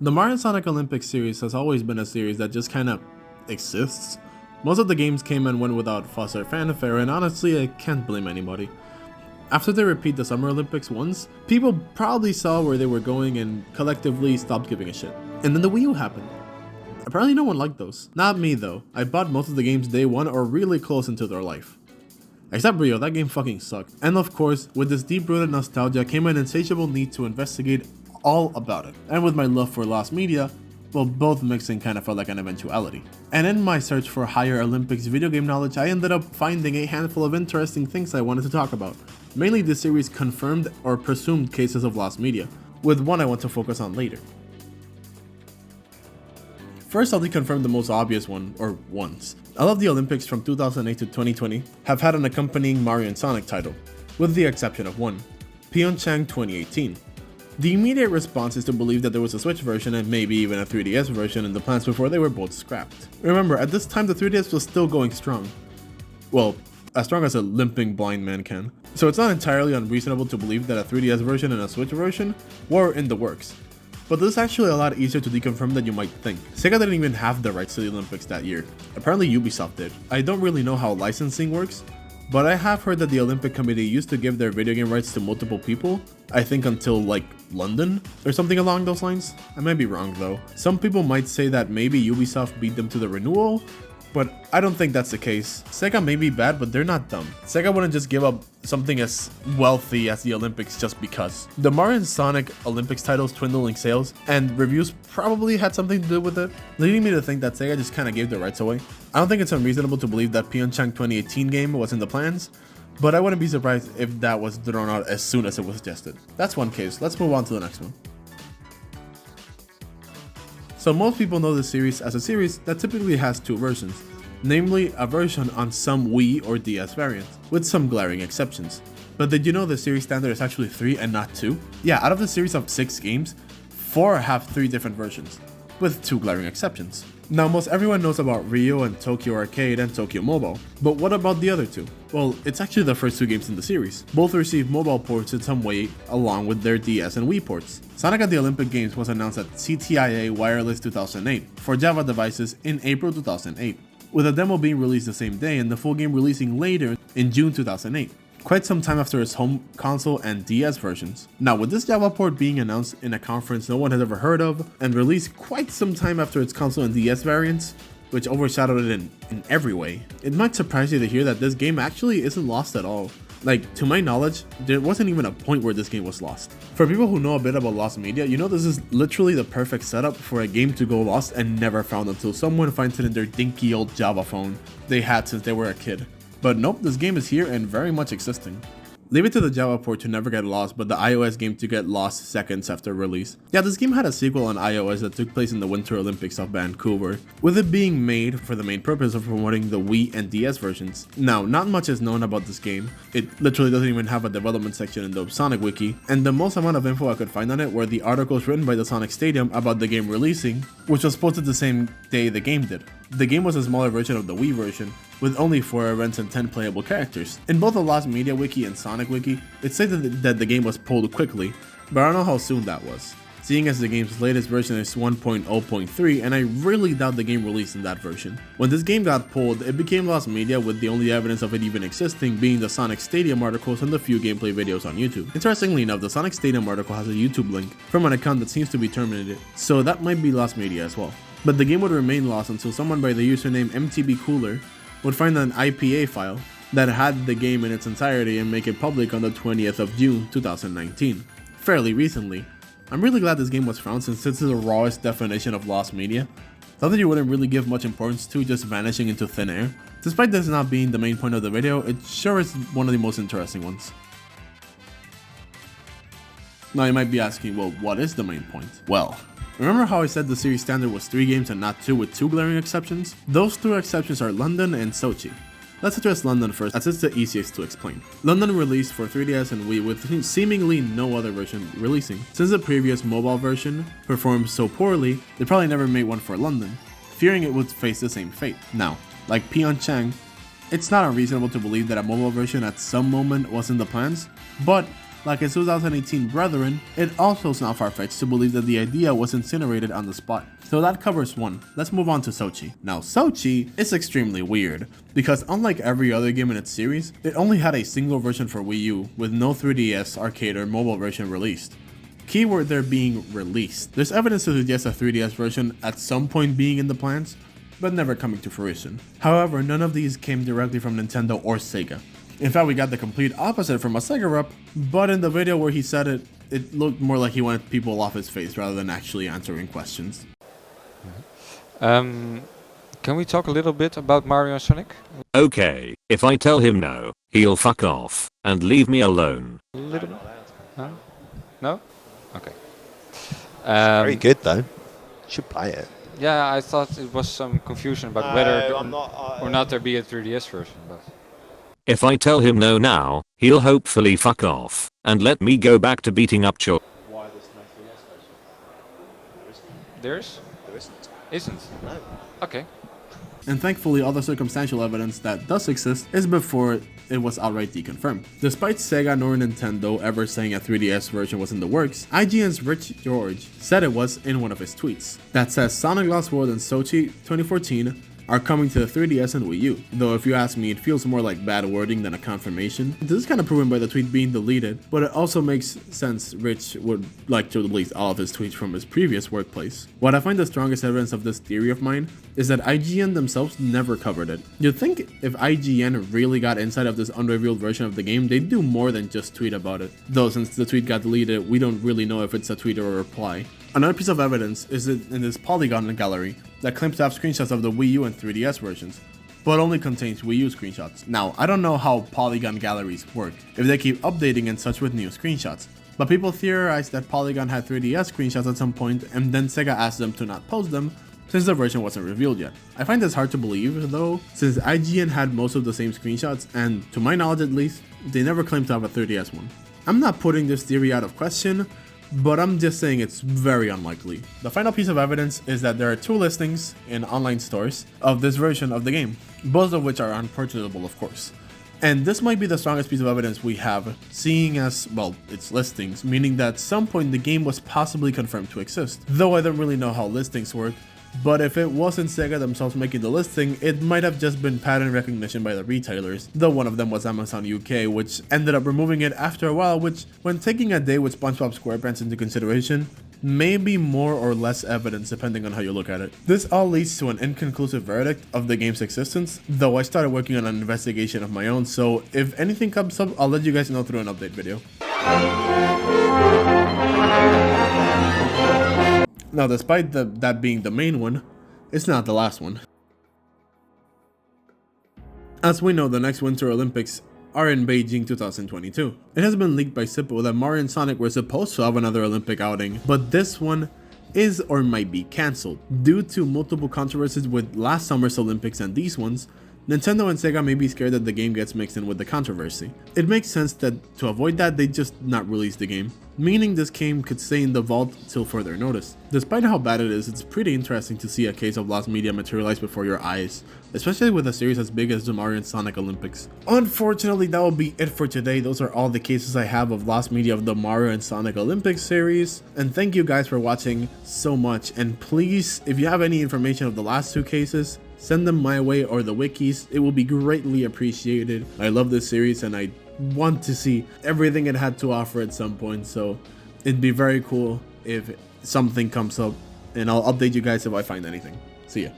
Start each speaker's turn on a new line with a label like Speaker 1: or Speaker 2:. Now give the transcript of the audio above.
Speaker 1: The Mario Sonic Olympics series has always been a series that just kinda exists. Most of the games came and went without fuss or fanfare, and honestly I can't blame anybody. After they repeat the Summer Olympics once, people probably saw where they were going and collectively stopped giving a shit. And then the Wii U happened. Apparently no one liked those. Not me though. I bought most of the games day one or really close into their life. Except Rio, that game fucking sucked. And of course, with this deep-rooted nostalgia came an insatiable need to investigate all about it. And with my love for lost media, well, both mixing kind of felt like an eventuality. And in my search for higher Olympics video game knowledge, I ended up finding a handful of interesting things I wanted to talk about. Mainly the series' confirmed or presumed cases of lost media, with one I want to focus on later. First, I'll deconfirm the most obvious one, or ones. All of the Olympics from 2008 to 2020 have had an accompanying Mario and Sonic title, with the exception of one, Pyeongchang 2018. The immediate response is to believe that there was a Switch version and maybe even a 3DS version in the plans before they were both scrapped. Remember, at this time the 3DS was still going strong. Well, as strong as a limping blind man can. So it's not entirely unreasonable to believe that a 3DS version and a Switch version were in the works. But this is actually a lot easier to deconfirm than you might think. Sega didn't even have the rights to the Olympics that year. Apparently Ubisoft did. I don't really know how licensing works, but I have heard that the Olympic Committee used to give their video game rights to multiple people, I think until like London or something along those lines. I might be wrong though. Some people might say that maybe Ubisoft beat them to the renewal, but I don't think that's the case. Sega may be bad, but they're not dumb. Sega wouldn't just give up something as wealthy as the Olympics just because. The Mario and Sonic Olympics titles dwindling sales and reviews probably had something to do with it, leading me to think that Sega just kinda gave the rights away. I don't think it's unreasonable to believe that Pyeongchang 2018 game was in the plans, but I wouldn't be surprised if that was thrown out as soon as it was suggested. That's one case. Let's move on to the next one. So most people know this series as a series that typically has two versions, namely a version on some Wii or DS variants, with some glaring exceptions. But did you know the series standard is actually 3 and not 2? Yeah, out of the series of 6 games, 4 have 3 different versions, with 2 glaring exceptions. Now most everyone knows about Rio and Tokyo Arcade and Tokyo Mobile, but what about the other 2? Well, it's actually the first 2 games in the series. Both received mobile ports in some way along with their DS and Wii ports. Sonic at the Olympic Games was announced at CTIA Wireless 2008 for Java devices in April 2008, with a demo being released the same day and the full game releasing later in June 2008. Quite some time after its home console and DS versions. Now with this Java port being announced in a conference no one has ever heard of, and released quite some time after its console and DS variants, which overshadowed it in every way, it might surprise you to hear that this game actually isn't lost at all. Like, to my knowledge, there wasn't even a point where this game was lost. For people who know a bit about lost media, you know this is literally the perfect setup for a game to go lost and never found until someone finds it in their dinky old Java phone they had since they were a kid. But nope, this game is here and very much existing. Leave it to the Java port to never get lost, but the iOS game to get lost seconds after release. Yeah, this game had a sequel on iOS that took place in the Winter Olympics of Vancouver, with it being made for the main purpose of promoting the Wii and DS versions. Now, not much is known about this game. It literally doesn't even have a development section in the Sonic Wiki, and the most amount of info I could find on it were the articles written by the Sonic Stadium about the game releasing, which was posted the same day the game did. The game was a smaller version of the Wii version, with only 4 events and 10 playable characters. In both the Lost Media Wiki and Sonic Wiki, it stated that the game was pulled quickly, but I don't know how soon that was, seeing as the game's latest version is 1.0.3 and I really doubt the game released in that version. When this game got pulled, it became Lost Media, with the only evidence of it even existing being the Sonic Stadium articles and the few gameplay videos on YouTube. Interestingly enough, the Sonic Stadium article has a YouTube link from an account that seems to be terminated, so that might be Lost Media as well. But the game would remain lost until someone by the username MTBCooler would find an IPA file that had the game in its entirety and make it public on the 20th of June 2019, fairly recently. I'm really glad this game was found since this is the rawest definition of lost media, something you wouldn't really give much importance to just vanishing into thin air. Despite this not being the main point of the video, it sure is one of the most interesting ones. Now you might be asking, well, what is the main point? Well, remember how I said the series standard was 3 games and not 2 with 2 glaring exceptions? Those 2 exceptions are London and Sochi. Let's address London first, as it's the easiest to explain. London released for 3DS and Wii with seemingly no other version releasing. Since the previous mobile version performed so poorly, they probably never made one for London, fearing it would face the same fate. Now, like Pyeongchang, it's not unreasonable to believe that a mobile version at some moment was in the plans, but like its 2018 brethren, it also is not far-fetched to believe that the idea was incinerated on the spot. So that covers one. Let's move on to Sochi. Now Sochi is extremely weird, because unlike every other game in its series, it only had a single version for Wii U, with no 3DS, arcade, or mobile version released. Keyword there being released. There's evidence to suggest a 3DS version at some point being in the plans, but never coming to fruition. However, none of these came directly from Nintendo or Sega. In fact, we got the complete opposite from a Sega rep, but in the video where he said it, it looked more like he wanted people off his face rather than actually answering questions.
Speaker 2: Can we talk a little bit about Mario and Sonic?
Speaker 3: Okay, if I tell him no, he'll fuck off and leave me alone.
Speaker 2: A little bit? Huh? No? Okay.
Speaker 4: Very good though. You should play it.
Speaker 2: Yeah, I thought it was some confusion about whether or not there be a 3DS version, but...
Speaker 3: If I tell him no now, he'll hopefully fuck off and let me go back to beating up children.
Speaker 4: Why there's no 3DS version?
Speaker 2: There's?
Speaker 4: There isn't.
Speaker 2: Isn't?
Speaker 4: No.
Speaker 2: Okay.
Speaker 1: And thankfully all the circumstantial evidence that does exist is before it was outright deconfirmed. Despite Sega nor Nintendo ever saying a 3DS version was in the works, IGN's Rich George said it was in one of his tweets. That says Sonic Lost World and Sochi 2014 are coming to the 3DS and Wii U. Though if you ask me, it feels more like bad wording than a confirmation. This is kind of proven by the tweet being deleted, but it also makes sense Rich would like to delete all of his tweets from his previous workplace. What I find the strongest evidence of this theory of mine is that IGN themselves never covered it. You'd think if IGN really got inside of this unrevealed version of the game, they'd do more than just tweet about it. Though since the tweet got deleted, we don't really know if it's a tweet or a reply. Another piece of evidence is in this Polygon gallery that claims to have screenshots of the Wii U and 3DS versions, but only contains Wii U screenshots. Now, I don't know how Polygon galleries work, if they keep updating and such with new screenshots, but people theorize that Polygon had 3DS screenshots at some point and then Sega asked them to not post them since the version wasn't revealed yet. I find this hard to believe though, since IGN had most of the same screenshots and, to my knowledge at least, they never claimed to have a 3DS one. I'm not putting this theory out of question, but I'm just saying it's very unlikely. The final piece of evidence is that there are 2 listings in online stores of this version of the game, both of which are unpurchasable of course. And this might be the strongest piece of evidence we have, seeing as, well, it's listings, meaning that at some point the game was possibly confirmed to exist. Though I don't really know how listings work, but if it wasn't Sega themselves making the listing, it might have just been pattern recognition by the retailers, though one of them was Amazon UK, which ended up removing it after a while, which, when taking a day with SpongeBob SquarePants into consideration, may be more or less evidence depending on how you look at it. This all leads to an inconclusive verdict of the game's existence, though I started working on an investigation of my own, so if anything comes up, I'll let you guys know through an update video. Now, despite that being the main one, it's not the last one. As we know, the next Winter Olympics are in Beijing 2022. It has been leaked by Sippo that Mario and Sonic were supposed to have another Olympic outing, but this one is or might be cancelled. Due to multiple controversies with last summer's Olympics and these ones, Nintendo and Sega may be scared that the game gets mixed in with the controversy. It makes sense that to avoid that, they just not release the game, meaning this game could stay in the vault till further notice. Despite how bad it is, it's pretty interesting to see a case of lost media materialize before your eyes, especially with a series as big as the Mario and Sonic Olympics. Unfortunately, that will be it for today. Those are all the cases I have of lost media of the Mario and Sonic Olympics series, and thank you guys for watching so much, and please, if you have any information of the last 2 cases, send them my way or the wikis. It will be greatly appreciated. I love this series and I want to see everything it had to offer at some point, so it'd be very cool if something comes up, and I'll update you guys if I find anything. See ya.